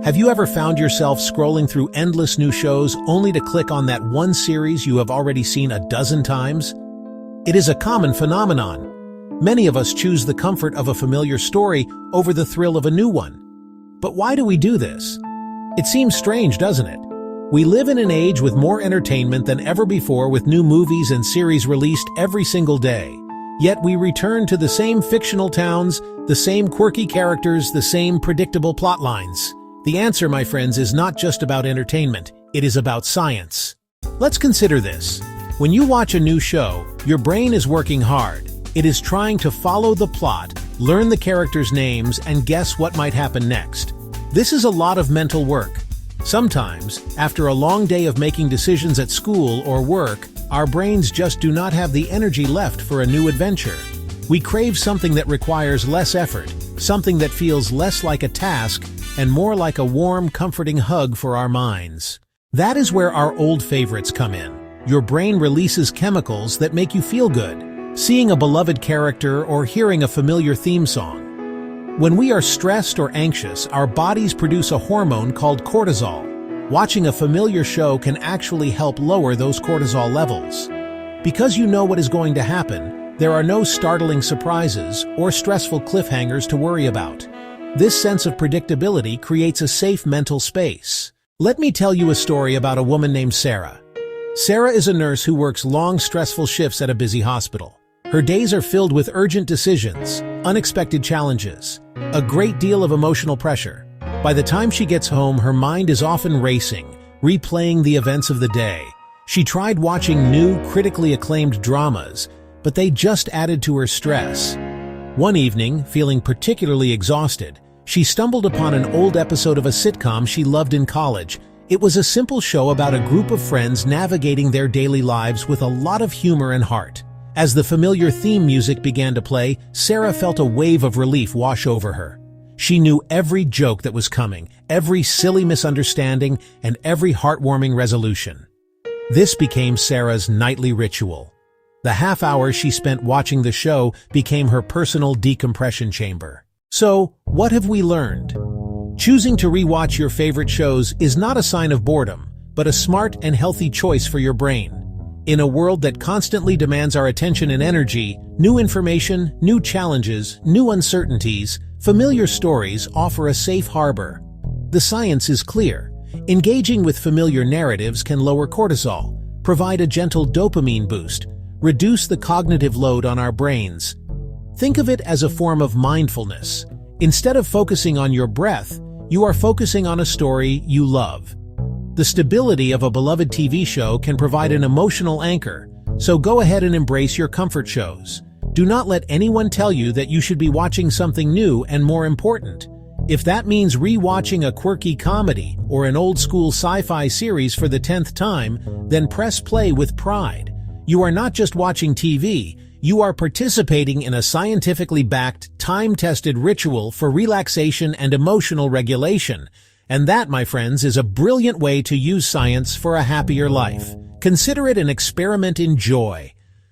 Have you ever found yourself scrolling through endless new shows only to click on that one series you have already seen a dozen times? It is a common phenomenon. Many of us choose the comfort of a familiar story over the thrill of a new one. But why do we do this? It seems strange, doesn't it? We live in an age with more entertainment than ever before, with new movies and series released every single day. Yet we return to the same fictional towns, the same quirky characters, the same predictable plot lines. The answer, my friends, is not just about entertainment. It is about science. Let's consider this. When you watch a new show, your brain is working hard. It is trying to follow the plot, learn the characters' names, and guess what might happen next. This is a lot of mental work. Sometimes, after a long day of making decisions at school or work, our brains just do not have the energy left for a new adventure. We crave something that requires less effort, something that feels less like a task and more like a warm, comforting hug for our minds. That is where our old favorites come in. Your brain releases chemicals that make you feel good, seeing a beloved character or hearing a familiar theme song. When we are stressed or anxious, our bodies produce a hormone called cortisol. Watching a familiar show can actually help lower those cortisol levels. Because you know what is going to happen, there are no startling surprises or stressful cliffhangers to worry about. This sense of predictability creates a safe mental space. Let me tell you a story about a woman named Sarah. Sarah is a nurse who works long, stressful shifts at a busy hospital. Her days are filled with urgent decisions, unexpected challenges, a great deal of emotional pressure. By the time she gets home, her mind is often racing, replaying the events of the day. She tried watching new, critically acclaimed dramas, but they just added to her stress. One evening, feeling particularly exhausted, she stumbled upon an old episode of a sitcom she loved in college. It was a simple show about a group of friends navigating their daily lives with a lot of humor and heart. As the familiar theme music began to play, Sarah felt a wave of relief wash over her. She knew every joke that was coming, every silly misunderstanding, and every heartwarming resolution. This became Sarah's nightly ritual. The half hour she spent watching the show became her personal decompression chamber. So, what have we learned? Choosing to rewatch your favorite shows is not a sign of boredom, but a smart and healthy choice for your brain. In a world that constantly demands our attention and energy, new information, new challenges, new uncertainties, familiar stories offer a safe harbor. The science is clear. Engaging with familiar narratives can lower cortisol, provide a gentle dopamine boost, reduce the cognitive load on our brains. Think of it as a form of mindfulness. Instead of focusing on your breath, you are focusing on a story you love. The stability of a beloved TV show can provide an emotional anchor, so go ahead and embrace your comfort shows. Do not let anyone tell you that you should be watching something new and more important. If that means rewatching a quirky comedy or an old-school sci-fi series for the 10th time, then press play with pride. You are not just watching TV, you are participating in a scientifically backed, time-tested ritual for relaxation and emotional regulation. And that, my friends, is a brilliant way to use science for a happier life. Consider it an experiment in joy.